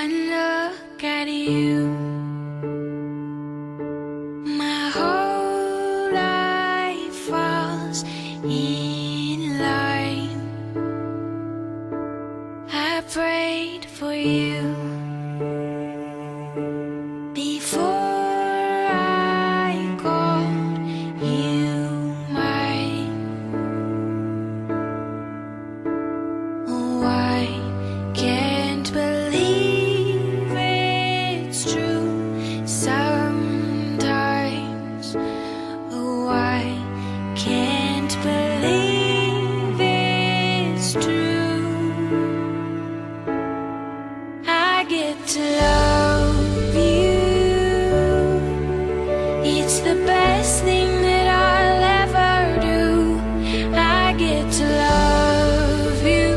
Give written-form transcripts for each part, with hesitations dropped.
One look at you, my whole life falls in line. I prayed for you before I called you mine. Oh, I can't believe it's true sometimes. Oh, I can't believe it's true. I get to love you. It's the best thing that I'll ever do. I get to love you.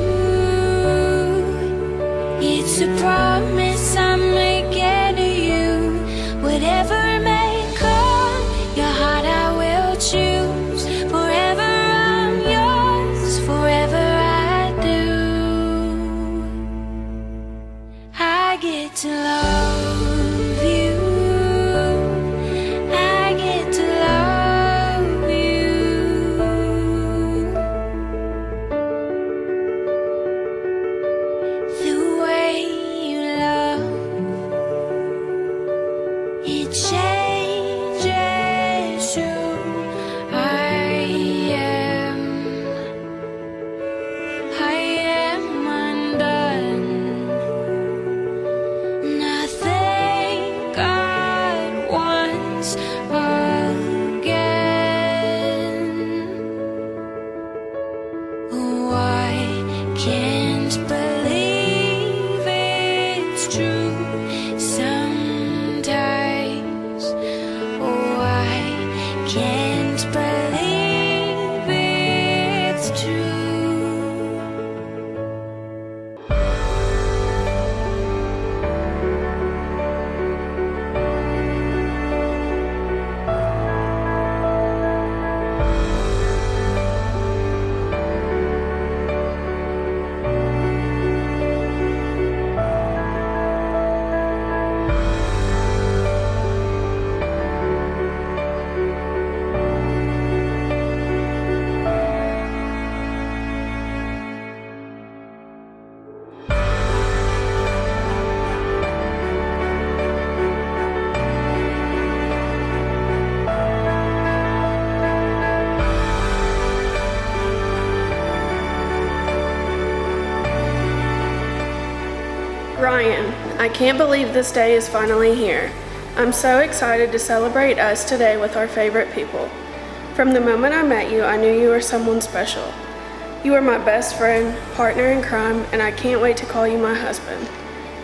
It's a promise I'm making to you. Whatever may come, your heart I will choose. Forever I'm yours, forever I do. I get to love you. I get to love you. The way you love, it changes who I am. I am undone. Nothing God wants again. Oh, I can't believe it's true sometimes. Oh, I can't believe it's true. Ryan, I can't believe this day is finally here. I'm so excited to celebrate us today with our favorite people. From the moment I met you, I knew you were someone special. You are my best friend, partner in crime, and I can't wait to call you my husband.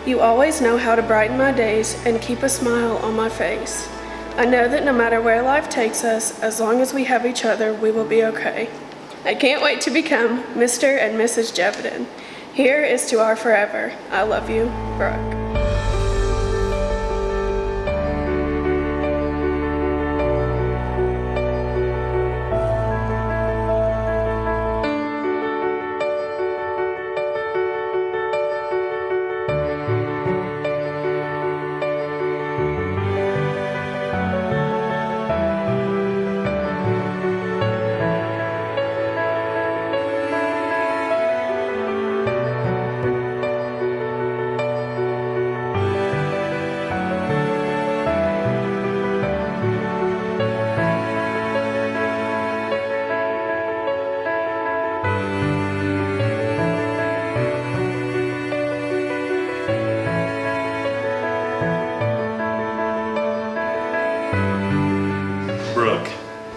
You always know how to brighten my days and keep a smile on my face. I know that no matter where life takes us, as long as we have each other, we will be okay. I can't wait to become Mr. and Mrs. Gevedon. Here is to our forever. I love you, Brooke. Brooke,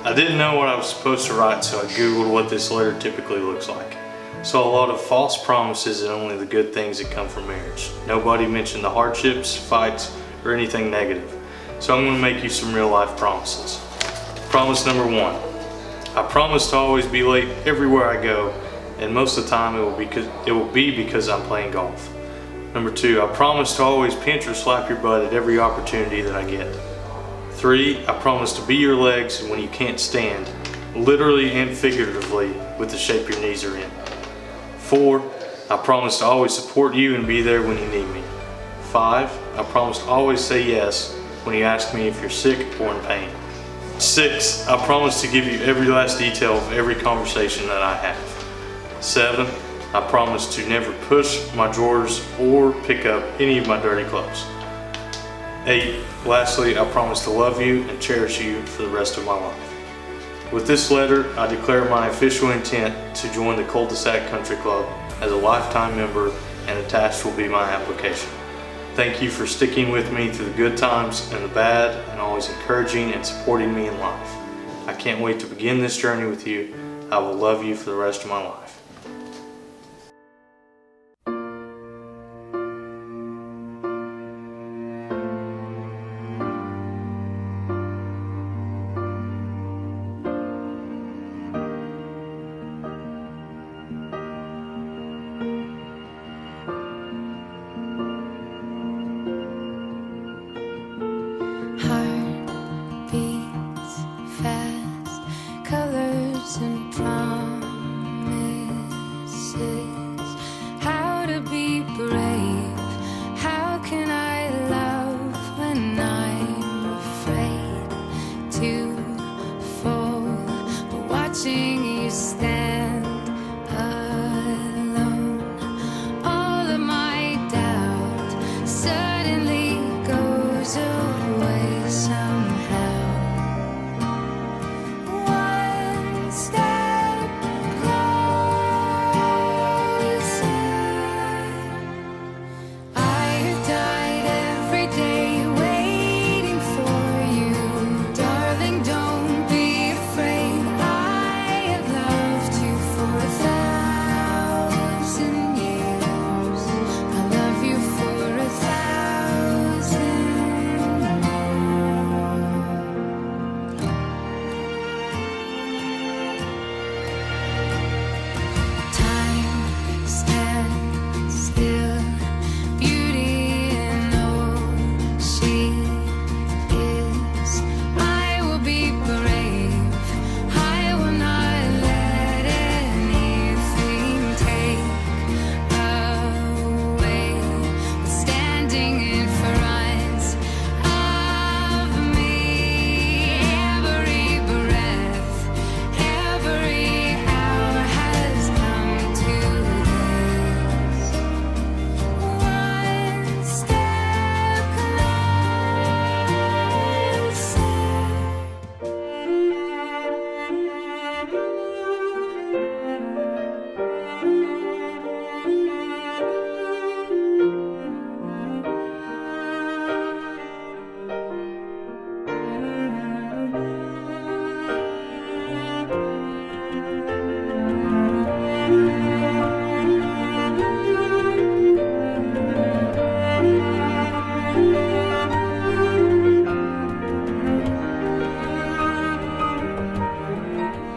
I didn't know what I was supposed to write, so I googled what this letter typically looks like. Saw a lot of false promises and only the good things that come from marriage. Nobody mentioned the hardships, fights, or anything negative. So I'm going to make you some real life promises. Promise number 1. I promise to always be late everywhere I go, and most of the time it will be because I'm playing golf. Number 2, I promise to always pinch or slap your butt at every opportunity that I get. 3, I promise to be your legs when you can't stand, literally and figuratively, with the shape your knees are in. 4, I promise to always support you and be there when you need me. 5. I promise to always say yes when you ask me if you're sick or in pain. 6. I promise to give you every last detail of every conversation that I have. 7. I promise to never push my drawers or pick up any of my dirty clothes. 8. Lastly, I promise to love you and cherish you for the rest of my life. With this letter, I declare my official intent to join the Cul-de-sac Country Club as a lifetime member, and attached will be my application. Thank you for sticking with me through the good times and the bad, and always encouraging and supporting me in life. I can't wait to begin this journey with you. I will love you for the rest of my life. Heart beats fast, colors and promises. How to be brave? How can I love when I'm afraid to fall? But watching you stand alone, all of my doubt suddenly goes away somehow. One step closer. I have died every day waiting for you. Darling, don't be afraid. I have loved you for 1,000 years. I love you for 1,000 more. Time stands still, beauty in all she is. I will be brave. I will not let anything take away. Standing in front of me, every breath, every hour has come to this. One step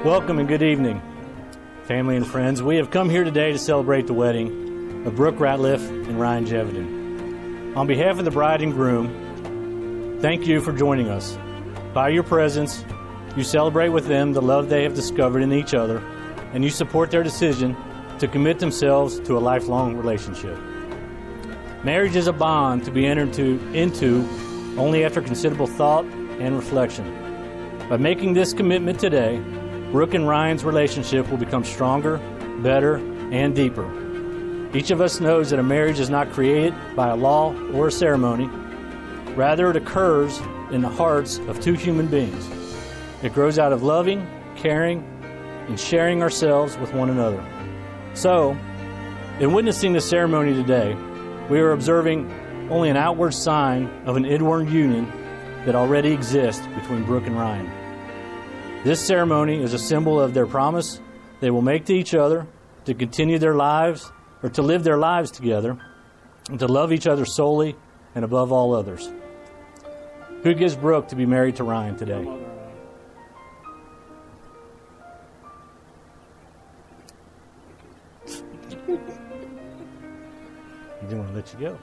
Welcome and good evening, family and friends. We have come here today to celebrate the wedding of Brooke Ratliff and Ryan Gevedon. On behalf of the bride and groom, thank you for joining us. By your presence, you celebrate with them the love they have discovered in each other, and you support their decision to commit themselves to a lifelong relationship. Marriage is a bond to be entered into only after considerable thought and reflection. By making this commitment today, Brooke and Ryan's relationship will become stronger, better, and deeper. Each of us knows that a marriage is not created by a law or a ceremony. Rather, it occurs in the hearts of two human beings. It grows out of loving, caring, and sharing ourselves with one another. So, in witnessing the ceremony today, we are observing only an outward sign of an inward union that already exists between Brooke and Ryan. This ceremony is a symbol of their promise they will make to each other to continue their lives, or to live their lives together, and to love each other solely and above all others. Who gives Brooke to be married to Ryan today? I didn't want to let you go.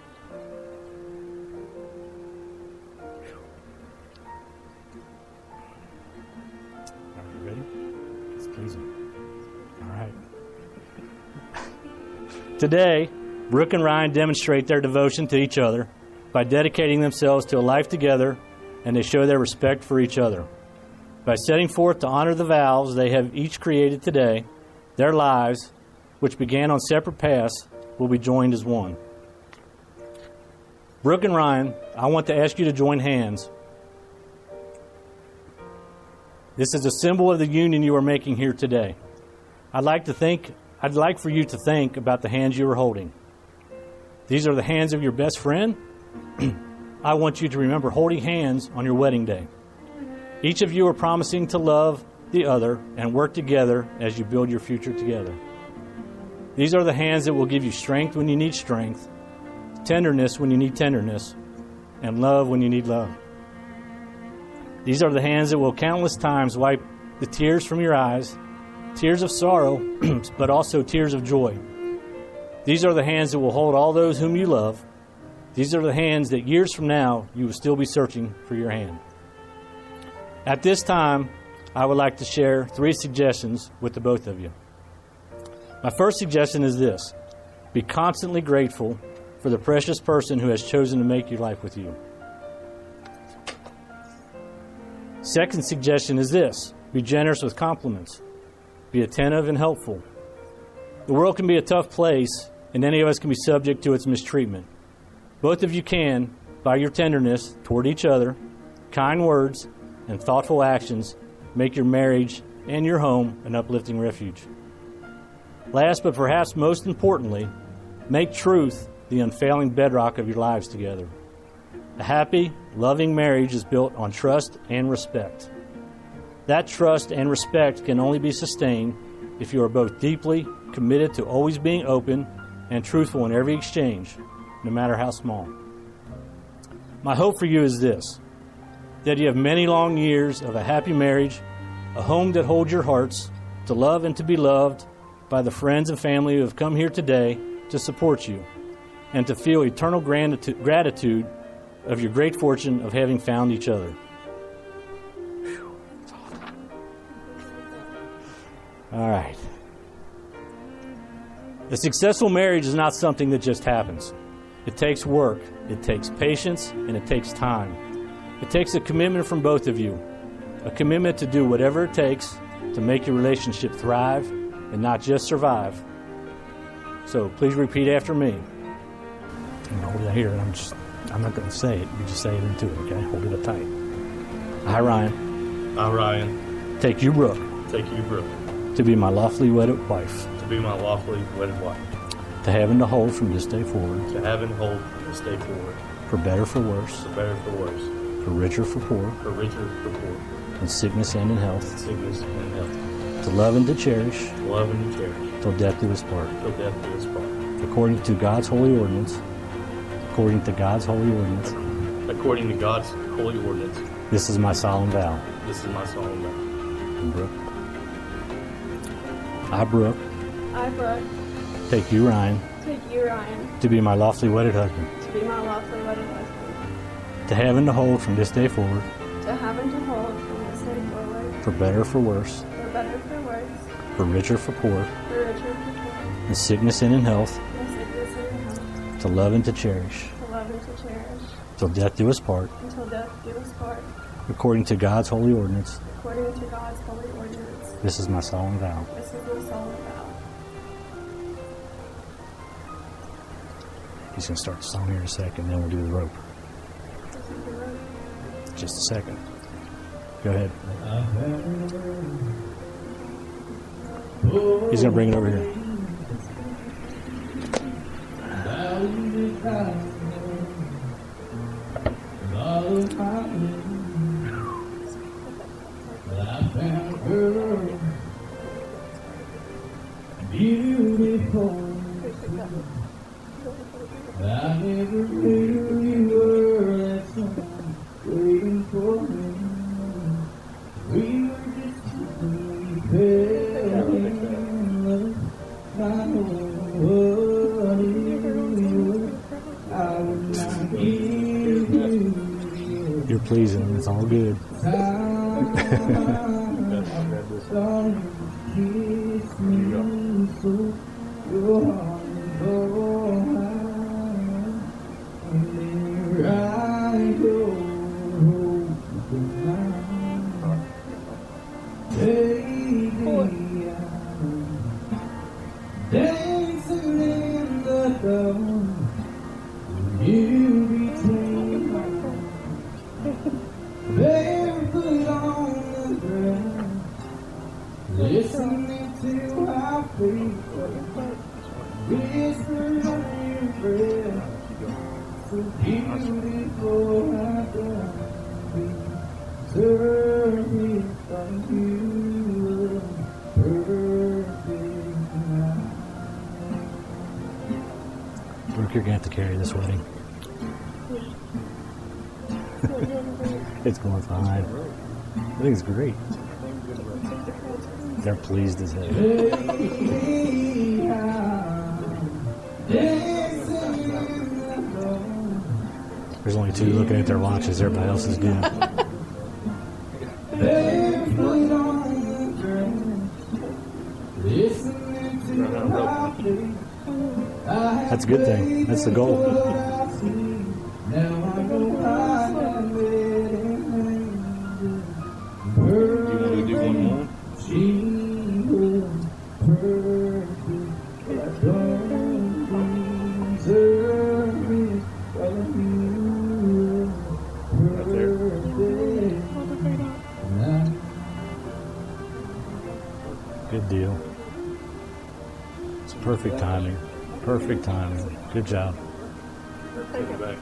Are you ready? It's pleasing. All right. Today, Brooke and Ryan demonstrate their devotion to each other by dedicating themselves to a life together, and they show their respect for each other. By setting forth to honor the vows they have each created today, their lives, which began on separate paths, will be joined as one. Brooke and Ryan, I want to ask you to join hands. This is a symbol of the union you are making here today. I'd like for you to think about the hands you are holding. These are the hands of your best friend. I want you to remember holding hands on your wedding day. Each of you are promising to love the other and work together as you build your future together. These are the hands that will give you strength when you need strength, tenderness when you need tenderness, and love when you need love. These are the hands that will countless times wipe the tears from your eyes, tears of sorrow, but also tears of joy. These are the hands that will hold all those whom you love. These are the hands that years from now you will still be searching for your hand. At this time, I would like to share 3 suggestions with the both of you. My first suggestion is this: be constantly grateful for the precious person who has chosen to make your life with you. Second suggestion is this: be generous with compliments. Be attentive and helpful. The world can be a tough place, and any of us can be subject to its mistreatment. Both of you can, by your tenderness toward each other, kind words, and thoughtful actions, make your marriage and your home an uplifting refuge. Last, but perhaps most importantly, make truth the unfailing bedrock of your lives together. A happy, loving marriage is built on trust and respect. That trust and respect can only be sustained if you are both deeply committed to always being open and truthful in every exchange, no matter how small. My hope for you is this: that you have many long years of a happy marriage, a home that holds your hearts, to love and to be loved by the friends and family who have come here today to support you, and to feel eternal gratitude of your great fortune of having found each other. All right. A successful marriage is not something that just happens. It takes work, it takes patience, and it takes time. It takes a commitment from both of you, a commitment to do whatever it takes to make your relationship thrive and not just survive. So please repeat after me. I'm going to hold it here, and I'm not going to say it. You just say it into it, okay? Hold it up tight. I, Ryan. I, Ryan. Take you, Brooke. Take you, Brooke. To be my lawfully wedded wife. To be my lawfully wedded wife. To have and to hold from this day forward. To have and hold from this day forward. For better, for worse. For better, for worse. For richer, for poor. For richer, for poor. In sickness and in health. In sickness and in health. To love and to cherish. To love and to cherish. Till death do us part. Till death do us part. According to God's holy ordinance. According to God's holy ordinance. According to God's holy ordinance. This is my solemn vow. This is my solemn vow. And Brooke. I, Brooke. I, Brooke. Take you, Ryan. Take you, Ryan. To be my lawfully wedded husband. To be my lawfully wedded husband. To have and to hold from this day forward. To have and to hold from this day forward. For better, for worse. For better, for worse. For richer, for poor. For richer, for poor. In sickness and in health. In sickness and in health. To love and to cherish. To love and to cherish. Till death do us part. Until death do us part. According to God's holy ordinance. According to God's holy ordinance. This is my solemn vow. This is my solemn vow. He's going to start the song here in a second, then we'll do the rope. Just a second. Go ahead. He's going to bring it over here. Beautiful. I never knew you were that someone waiting for me. We were just two fell in love. I know what it was. I would not give you. You're pleasing him. It's all good. Kiss me so your heart will go high. listening to how people whisper under your breath. So beautiful, how can we serve it from you? Perfect night. Brooke, you're going to have to carry this wedding. It's going fine. I think it's great. They're pleased as hell. There's only two looking at their watches. Everybody else is good. That's a good thing. That's the goal. You want to do one more? Right there. Good deal. It's perfect timing. Perfect timing. Good job.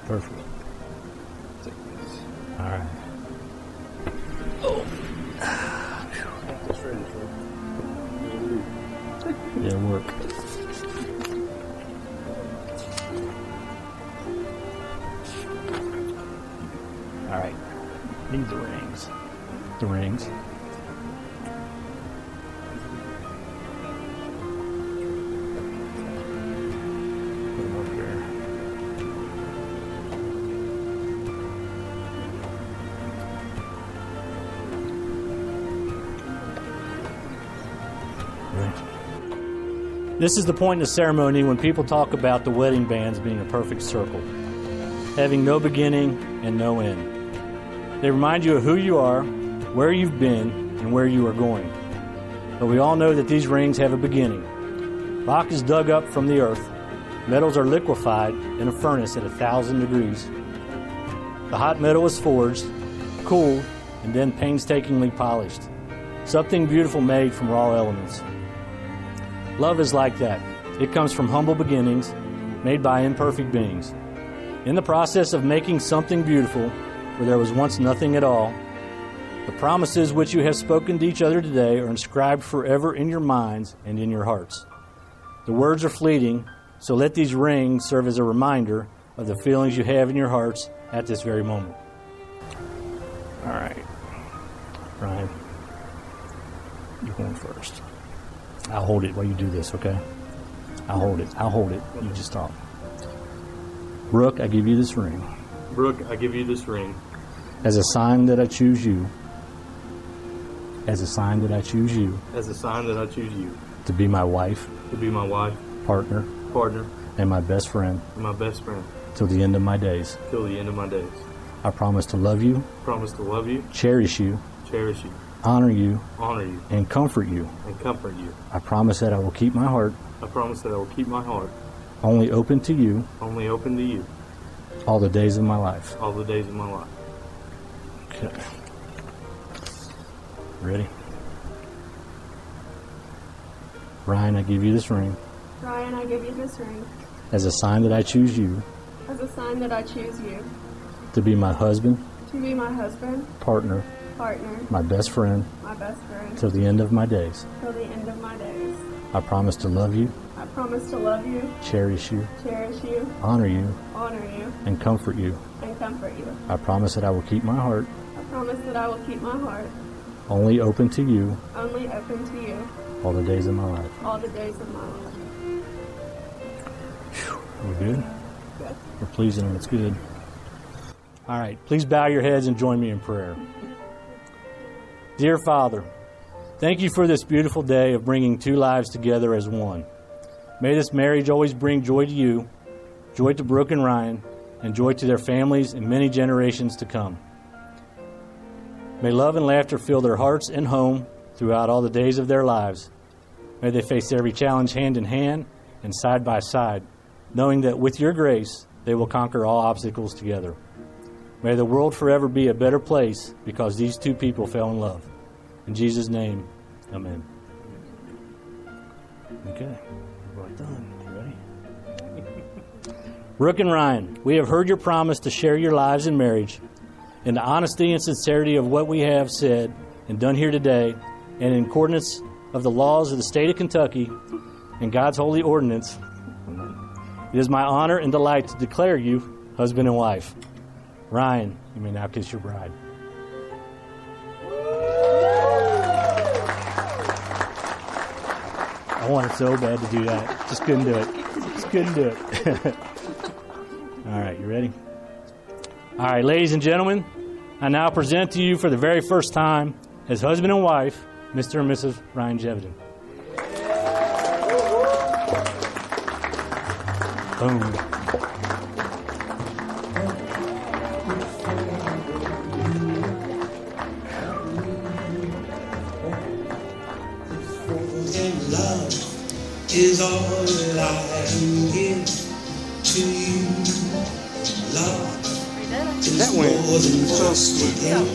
Perfect. All right. Yeah, work. All right. Need the rings. The rings. Put them up here. This is the point in the ceremony when people talk about the wedding bands being a perfect circle, having no beginning and no end. They remind you of who you are, where you've been, and where you are going. But we all know that these rings have a beginning. Rock is dug up from the earth. Metals are liquefied in a furnace at 1,000 degrees. The hot metal is forged, cooled, and then painstakingly polished. Something beautiful made from raw elements. Love is like that. It comes from humble beginnings, made by imperfect beings. In the process of making something beautiful, where there was once nothing at all, the promises which you have spoken to each other today are inscribed forever in your minds and in your hearts. The words are fleeting, so let these rings serve as a reminder of the feelings you have in your hearts at this very moment. All right. Ryan, you're going first. I'll hold it while you do this, okay? I'll hold it. You just talk. Brooke, I give you this ring. Brooke, I give you this ring. As a sign that I choose you. As a sign that I choose you. As a sign that I choose you. To be my wife. To be my wife. Partner. And my best friend. And my best friend. Till the end of my days. Till the end of my days. I promise to love you. Promise to love you. Cherish you. Cherish you. Honor you. Honor you. And comfort you. And comfort you. I promise that I will keep my heart. I promise that I will keep my heart. Only open to you. Only open to you. All the days of my life. All the days of my life. Okay. Ready? Ryan, I give you this ring. Ryan, I give you this ring. As a sign that I choose you. As a sign that I choose you. To be my husband. To be my husband. Partner. My best friend. My best friend. Till the end of my days. Till the end of my days. I promise to love you. I promise to love you. Cherish you. Cherish you. Honor you. Honor you. And comfort you. And comfort you. I promise that I will keep my heart. I promise that I will keep my heart. Only open to you. Only open to you. All the days of my life. All the days of my life. Are we good? Good. We're pleasing them. It's good. All right. Please bow your heads and join me in prayer. Dear Father, thank you for this beautiful day of bringing two lives together as one. May this marriage always bring joy to you, joy to Brooke and Ryan, and joy to their families and many generations to come. May love and laughter fill their hearts and home throughout all the days of their lives. May they face every challenge hand in hand and side by side, knowing that with your grace, they will conquer all obstacles together. May the world forever be a better place because these two people fell in love. In Jesus' name, amen. Okay, well done. You ready? Brooke and Ryan, we have heard your promise to share your lives in marriage. In the honesty and sincerity of what we have said and done here today, and in accordance of the laws of the state of Kentucky and God's holy ordinance, it is my honor and delight to declare you husband and wife. Ryan, you may now kiss your bride. I wanted so bad to do that. Just couldn't do it. Just couldn't do it. All right, you ready? All right, ladies and gentlemen, I now present to you for the very first time as husband and wife, Mr. and Mrs. Ryan Gevedon. Boom. Is all that I can give to you, love. That went more than just a game.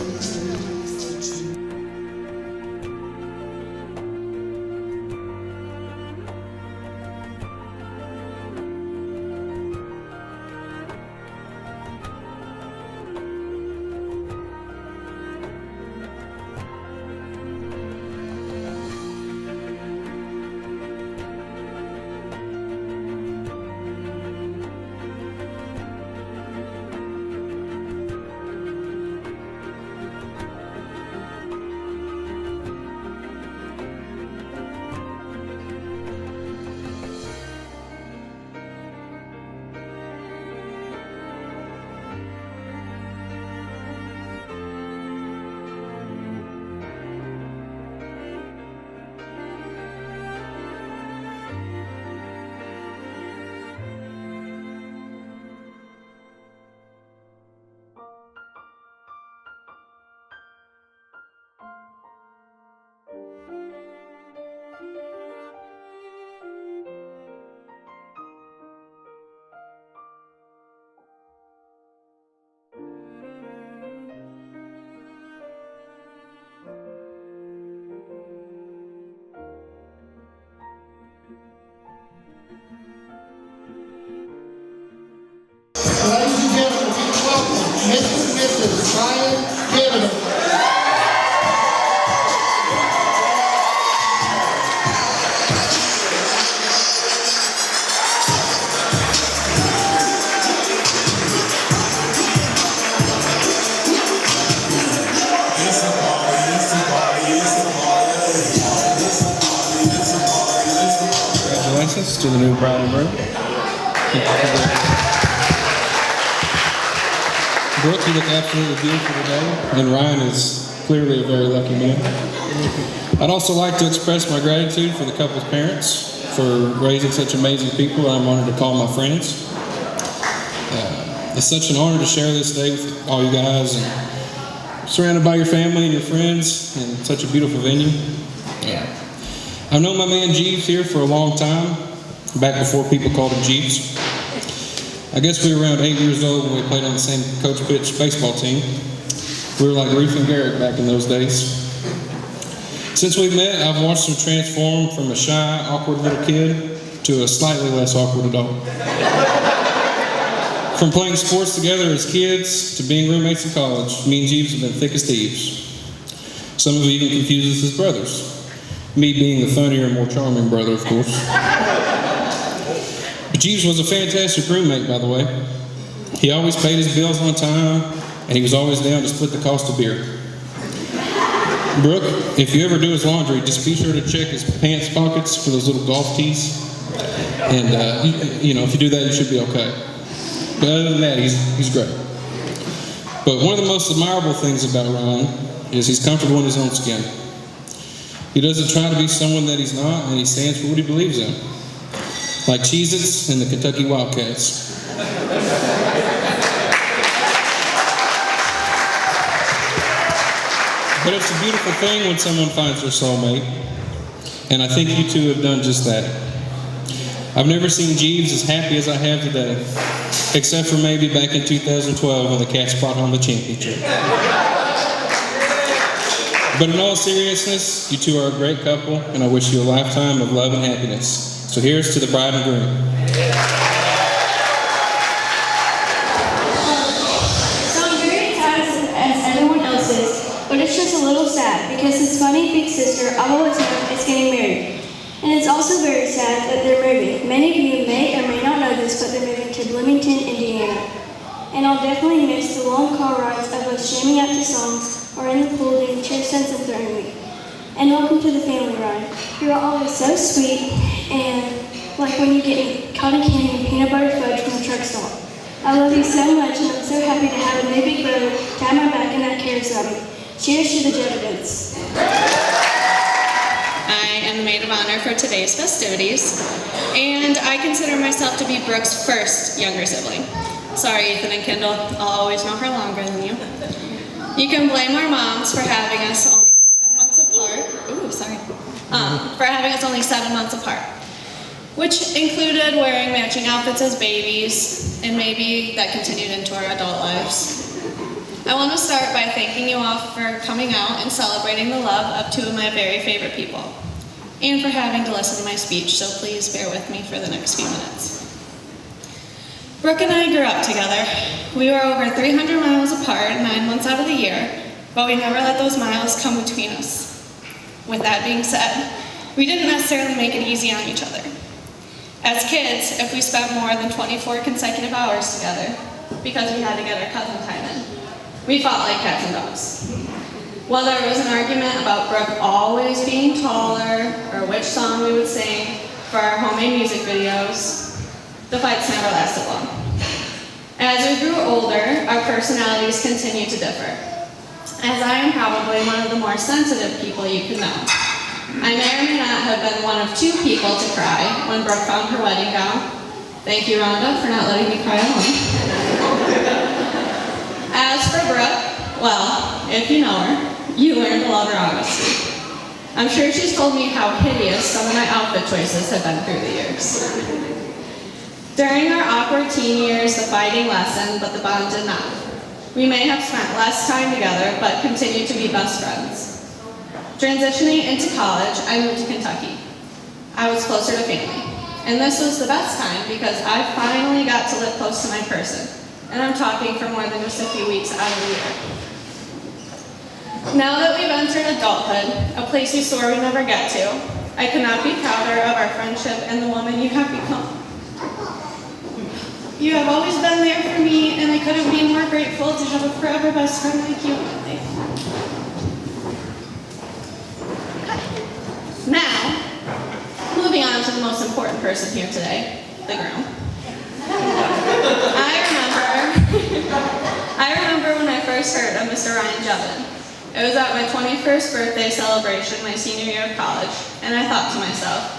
Ladies and gentlemen, please welcome Mr. and Mrs. Ryan Gevedon. Congratulations to the new bride and groom. Brooke, you look absolutely beautiful today, and Ryan is clearly a very lucky man. I'd also like to express my gratitude for the couple's parents for raising such amazing people that I'm honored to call my friends. It's such an honor to share this day with all you guys, and surrounded by your family and your friends in such a beautiful venue. I've known my man Jeeves here for a long time, back before people called him Jeeves. I guess we were around 8 years old when we played on the same coach pitch baseball team. We were like Reef and Garrett back in those days. Since we've met, I've watched him transform from a shy, awkward little kid to a slightly less awkward adult. From playing sports together as kids to being roommates in college, me and Jeeves have been thick as thieves. Some of you even confuse us as brothers. Me being the funnier and more charming brother, of course. But Jeeves was a fantastic roommate, by the way. He always paid his bills on time, and he was always down to split the cost of beer. Brooke, if you ever do his laundry, just be sure to check his pants pockets for those little golf tees. And, if you do that, you should be okay. But other than that, he's great. But one of the most admirable things about Ryan is he's comfortable in his own skin. He doesn't try to be someone that he's not, and he stands for what he believes in. Like Cheez-Its and the Kentucky Wildcats. But it's a beautiful thing when someone finds their soulmate, and I think you two have done just that. I've never seen Jeeves as happy as I have today, except for maybe back in 2012 when the Cats brought home the championship. But in all seriousness, you two are a great couple, and I wish you a lifetime of love and happiness. So here's to the bride and groom. So I'm very excited as everyone else is, but it's just a little sad because his funny big sister I've always known is getting married. And it's also very sad that they're moving. Many of you may or may not know this, but they're moving to Bloomington, Indiana. And I'll definitely miss the long car rides of us jamming out to songs or in the pool doing chair stunts and throwing me. And welcome to the family ride. You're always so sweet, and like when you get cotton candy and peanut butter fudge from the truck stop. I love you so much, and I'm so happy to have a new big brother to have my back in that carousel. Cheers to the Gevedons. I am the maid of honor for today's festivities, and I consider myself to be Brooke's first younger sibling. Sorry, Ethan and Kendall, I'll always know her longer than you. You can blame our moms for having us only 7 months apart. For having us only 7 months apart, which included wearing matching outfits as babies, and maybe that continued into our adult lives. I want to start by thanking you all for coming out and celebrating the love of two of my very favorite people, and for having to listen to my speech, so please bear with me for the next few minutes. Brooke and I grew up together. We were over 300 miles apart 9 months out of the year, but we never let those miles come between us. With that being said, we didn't necessarily make it easy on each other. As kids, if we spent more than 24 consecutive hours together, because we had to get our cousin time in, we fought like cats and dogs. Whether it was an argument about Brooke always being taller, or which song we would sing for our homemade music videos, the fights never lasted long. As we grew older, our personalities continued to differ. As I am probably one of the more sensitive people you could know, I may or may not have been one of 2 people to cry when Brooke found her wedding gown. Thank you, Rhonda, for not letting me cry alone. As for Brooke, well, if you know her, you learned to love her honesty. I'm sure she's told me how hideous some of my outfit choices have been through the years. During our awkward teen years, the fighting lessened, but the bond did not. We may have spent less time together, but continued to be best friends. Transitioning into college, I moved to Kentucky. I was closer to family. And this was the best time because I finally got to live close to my person. And I'm talking for more than just a few weeks out of the year. Now that we've entered adulthood, a place we swore we'd never get to, I could not be prouder of our friendship and the woman you have become. You have always been there for me, and I couldn't be more grateful to have a forever best friend like you in my life. Now, moving on to the most important person here today, the groom. I remember when I first heard of Mr. Ryan Gevedon. It was at my 21st birthday celebration, my senior year of college, and I thought to myself,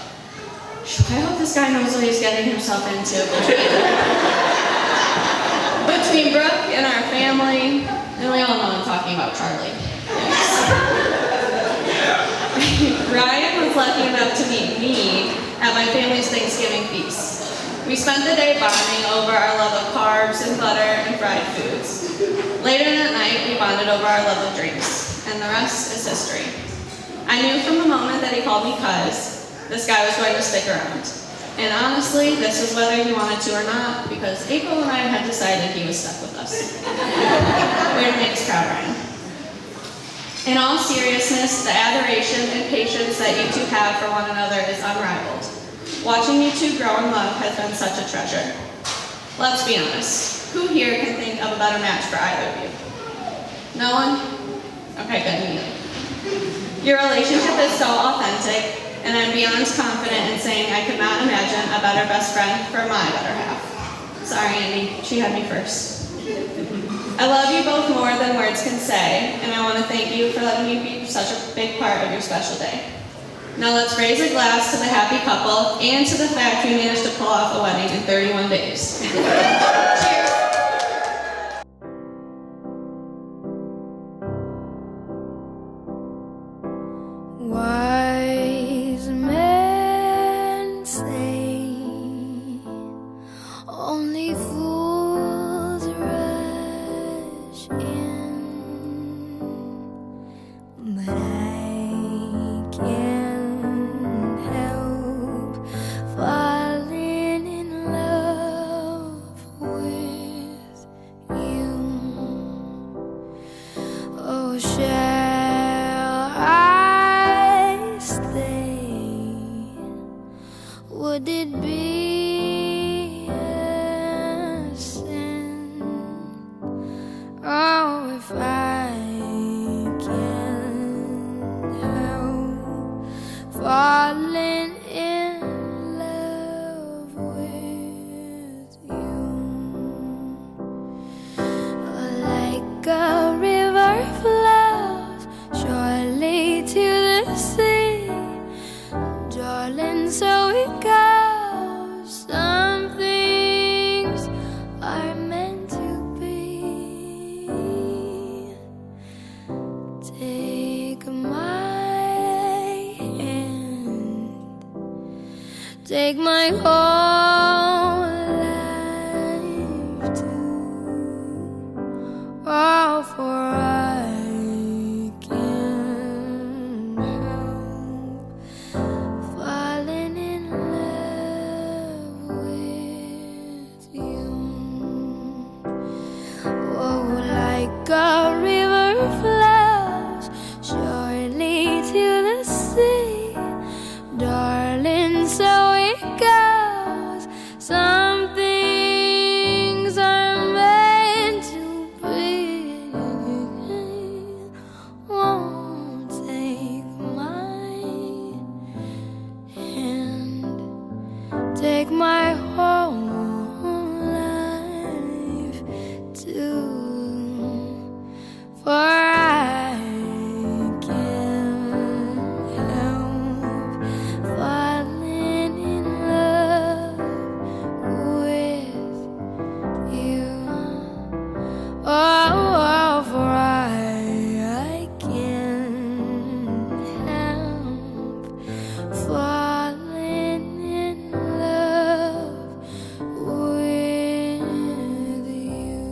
I hope this guy knows what he's getting himself into between Brooke and our family, and we all know I'm talking about Charlie. Yes. Ryan was lucky enough to meet me at my family's Thanksgiving feast. We spent the day bonding over our love of carbs and butter and fried foods. Later that night, we bonded over our love of drinks, and the rest is history. I knew from the moment that he called me cuz, this guy was going to stick around. And honestly, this was whether he wanted to or not, because April and I had decided he was stuck with us. Way to make us proud, Ryan. In all seriousness, the adoration and patience that you two have for one another is unrivaled. Watching you two grow in love has been such a treasure. Let's be honest, who here can think of a better match for either of you? No one? Okay, good, me neither. Your relationship is so authentic, and I'm beyond confident in saying I could not imagine a better best friend for my better half. Sorry, Andy, she had me first. I love you both more than words can say, and I want to thank you for letting me be such a big part of your special day. Now let's raise a glass to the happy couple and to the fact we managed to pull off a wedding in 31 days. Cheers! Wise men say only fools rush in, but Would it be a sin? Oh, if I can't help falling in love with you, like a river flows surely to the sea, darling, so it goes. Some things are meant to be. Take my hand, take my whole life too. Oh, for I can't help falling in love with you. Oh, like a river flows surely to the sea, darling, so it goes. Some things are meant to be. Won't take my hand, take my whole life too, for I can't help falling in love with you. Oh, for I can't help falling in love with you.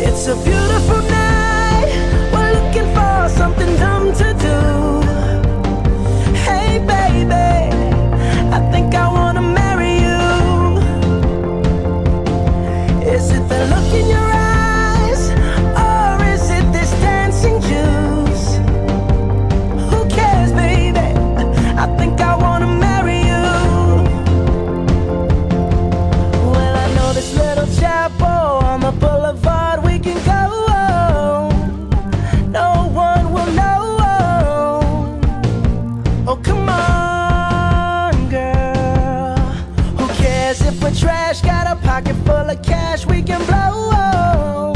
It's a beautiful night. We're looking for something dumb to do. Hey, baby, I think I wanna marry you. Is it the look in your eyes, or is it this dancing juice? Who cares, baby? I think I wanna marry you. Well, I know this little chapel on the boulevard we can go. No one will know. Oh, come on, girl. Who cares if we're trash? Got a pocket full of cash we can blow.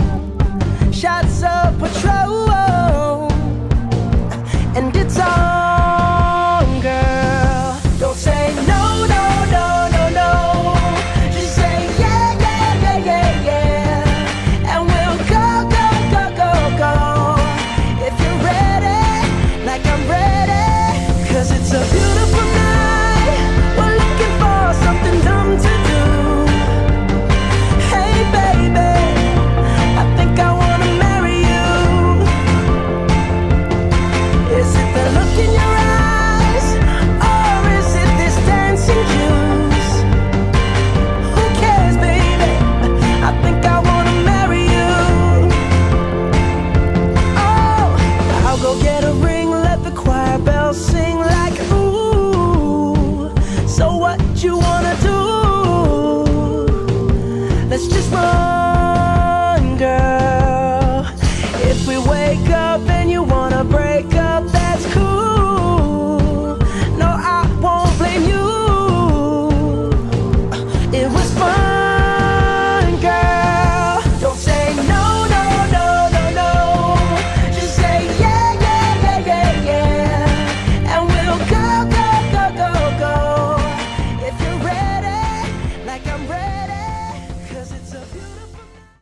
Shots of Patrol, and it's on, girl. Don't say no, no, no, no, no. Just say yeah, yeah, yeah, yeah, yeah. And we'll go, go, go, go, go. If you're ready, like I'm ready. 'Cause it's a beautiful night. We're looking for something dumb to do. Hey, baby, I think I wanna marry you. Is it the look in your eyes, or is it this dancing juice? Who cares, baby? I think I wanna marry you. Oh, I'll go get a ring, let the choir bells sing like ooh. So what you wanna do? Let's just run.